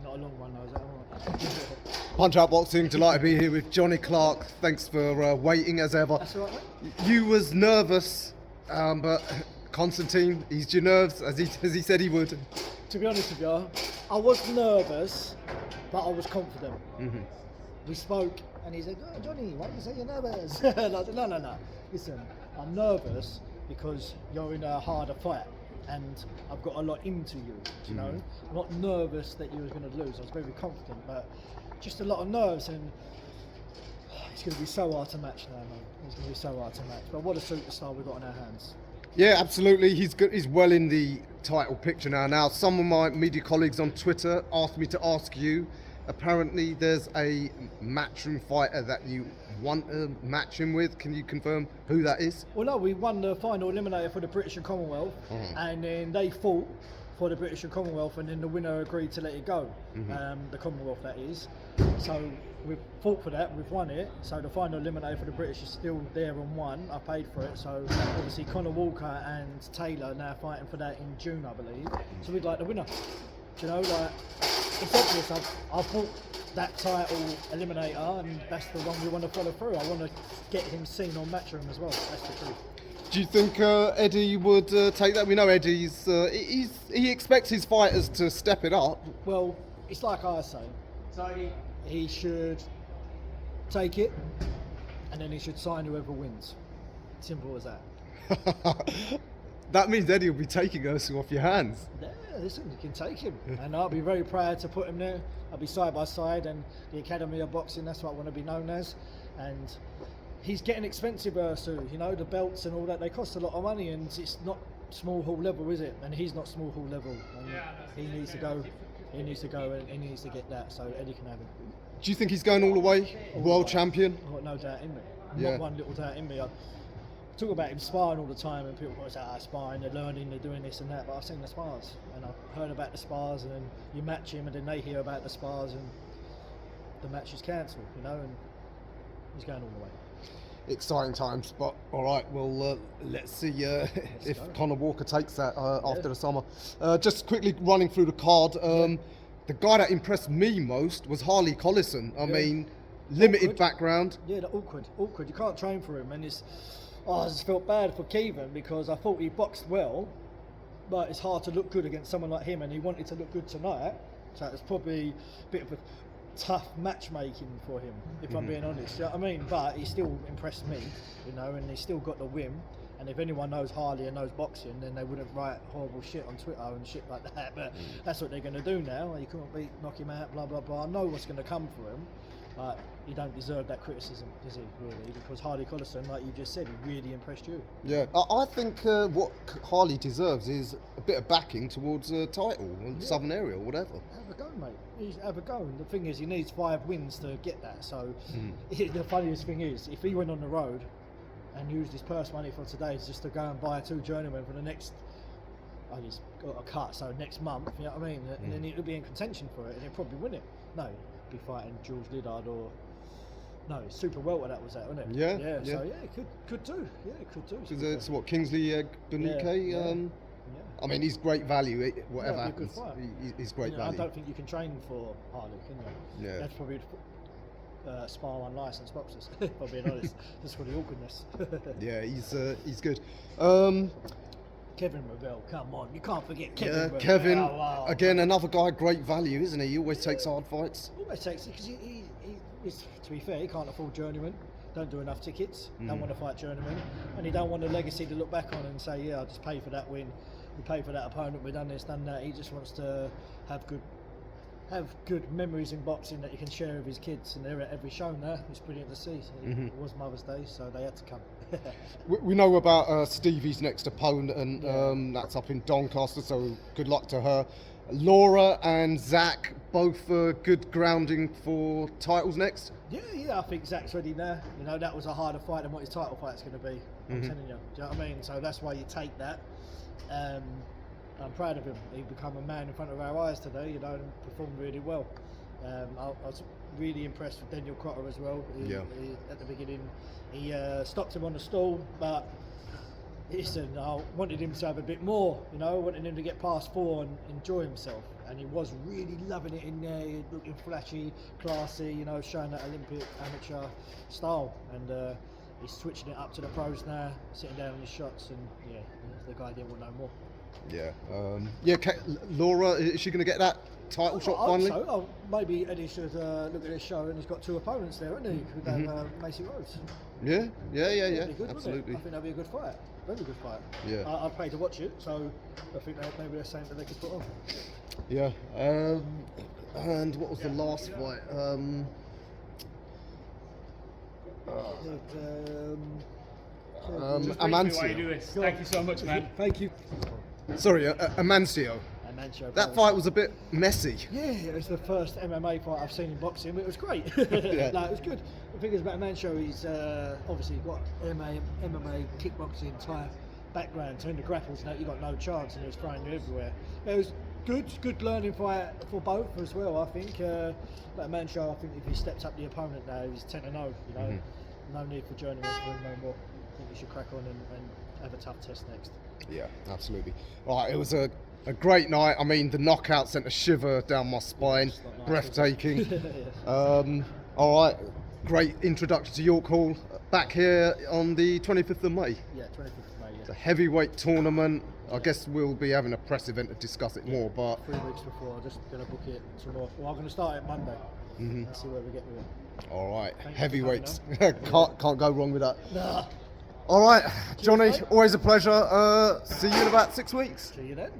Not a long one though, is that all right? Punch Out Boxing, delighted to be here with Johnny Clark. Thanks for waiting as ever. That's all right, mate. You was nervous, but Constantine eased your nerves as he said he would. To be honest with you, I was nervous, but I was confident. Mm-hmm. We spoke, and he said, "Oh, Johnny, why do you say you're nervous?" And I said, No. Listen, I'm nervous because you're in a harder fight, and I've got a lot into you. Do you know? I'm not nervous that you were going to lose. I was very confident, but just a lot of nerves, and it's going to be so hard to match now, man. It's going to be so hard to match. But what a superstar we've got on our hands. Yeah, absolutely. He's good. He's well in the title picture now. Now, some of my media colleagues on Twitter asked me to ask you. Apparently, there's a Matchroom fighter that you want to match him with. Can you confirm who that is? Well, no, we won the final eliminator for the British and Commonwealth, and then they fought for the British and Commonwealth, and then the winner agreed to let it go. The Commonwealth, that is. So we've fought for that, we've won it. So the final eliminator for the British is still there and won. I paid for it. So obviously Conor Walker and Taylor now fighting for that in June, I believe. So we'd like the winner. Do you know, like, it's obvious. I've bought that title eliminator, and that's the one we want to follow through. I want to get him seen on Matchroom as well. That's the truth. Do you think Eddie would take that? We know Eddie's he expects his fighters to step it up. Well, it's like I say. He should take it, and then he should sign whoever wins. Simple as that. That means Eddie will be taking Ursu off your hands. Yeah, listen, you can take him, and I'll be very proud to put him there. I'll be side by side, and the Academy of Boxing, that's what I want to be known as. And he's getting expensive, Ursu. You know, the belts and all that, they cost a lot of money, and it's not small hall level, is it? And he's not small hall level. And he needs to go. He needs to go, and he needs to get that. So Eddie can have him. Do you think he's going all the way? World champion? I've got no doubt in me. Yeah. Not one little doubt in me. I talk about him sparring all the time, and people say, sparring, they're learning, they're doing this and that, but I've seen the spars, and I've heard about the spars, and then you match him, and then they hear about the spars, and the match is cancelled, you know, and he's going all the way. Exciting times, but all right, well, let's see if Conor Walker takes that after the summer. Just quickly running through the card, the guy that impressed me most was Harley Collison. I mean, limited background. Yeah, awkward. You can't train for him, and I just felt bad for Kevin because I thought he boxed well, but it's hard to look good against someone like him, and he wanted to look good tonight, so it's probably a bit of a tough matchmaking for him, if I'm being honest. You know what I mean? But he still impressed me, you know, and he still got the win. And if anyone knows Harley and knows boxing, then they wouldn't write horrible shit on Twitter and shit like that. But that's what they're going to do now. You couldn't knock him out, blah blah blah. I know what's going to come for him, but he don't deserve that criticism, does he? Really? Because Harley Collison, like you just said, he really impressed you. Yeah, I think what Harley deserves is a bit of backing towards a title, Southern area or whatever. Have a go, mate. Have a go. And the thing is, he needs 5 wins to get that. So the funniest thing is, if he went on the road and used his purse money for today just to go and buy 2 journeymen for the next, he's got a cut, so next month, you know what I mean? And then he'll be in contention for it, and he'll probably win it. No, he'd be fighting Jules Liddard or super welter that was that, wasn't it? Yeah. So it could do. Yeah, it could do. Because it's what, Kingsley Benike? Yeah. I mean, he's great value. Whatever happens, he's great value. I don't think you can train for Harley, can you? Yeah. That's probably spar unlicensed boxers, if I'm being honest. Just for the awkwardness. Yeah, he's good. Kevin Revell, come on, you can't forget Kevin Revell. Kevin, Wow. again, another guy, great value, isn't he? He always takes hard fights. Always takes it, because he's, to be fair, he can't afford journeyman, don't do enough tickets, don't want to fight journeyman, and he don't want a legacy to look back on and say, yeah, I just paid for that win, we paid for that opponent, we've done this, done that. He just wants to have good memories in boxing that he can share with his kids, and they're at every show now. It's brilliant to see. It was Mother's Day, so they had to come. We know about Stevie's next opponent, and that's up in Doncaster, so good luck to her. Laura and Zach, both good grounding for titles next? Yeah, I think Zach's ready now. You know, that was a harder fight than what his title fight's going to be. I'm telling you. Do you know what I mean? So that's why you take that. I'm proud of him. He became a man in front of our eyes today, you know, and performed really well. I was really impressed with Daniel KROTTER as well. He, at the beginning, he stopped him on the stall, but listen, I wanted him to have a bit more, you know, wanted him to get past 4 and enjoy himself. And he was really loving it in there, looking flashy, classy, you know, showing that Olympic amateur style. And he's switching it up to the pros now, sitting down on his shots, and yeah, the guy didn't want no more. Yeah. Laura, is she going to get that title shot finally? I hope so. Oh, maybe Eddie should look at this show, and he's got 2 opponents there, hasn't he? With that Macy Rose. Yeah. Good, Absolutely. I think that'll be a good fight. Very good fight. Yeah. I paid to watch it, so I think that maybe there's something that they could put on. Yeah. And what was the last fight? Amancio. Thank you so much, man. Thank you. Sorry, Amancio. That fight was a bit messy. Yeah, it was the first MMA fight I've seen in boxing, but it was great. Yeah. No, it was good. The thing is about Mancho, he's obviously got MMA, kickboxing type background, so in the grapples now you've got no chance, and he was throwing you everywhere. It was good learning fight for both as well, I think. But Mancho, I think if he steps up the opponent now, he's 10-0, you know. No need for journeyman for him no more. I think he should crack on and have a tough test next. Yeah, absolutely. All right, it was a great night. I mean, the knockout sent a shiver down my spine. Breathtaking. All right, great introduction to York Hall. Back here on the 25th of May. Yeah, 25th of May, yeah. It's a heavyweight tournament. I guess we'll be having a press event to discuss it more, but 3 weeks before, I'm just going to book it tomorrow. Well, I'm going to start it Monday. And see where we get with it. all right, Thank you heavyweights. for can't go wrong with that. Nah. All right, Johnny, mate. always a pleasure. See you in about 6 weeks. See you then.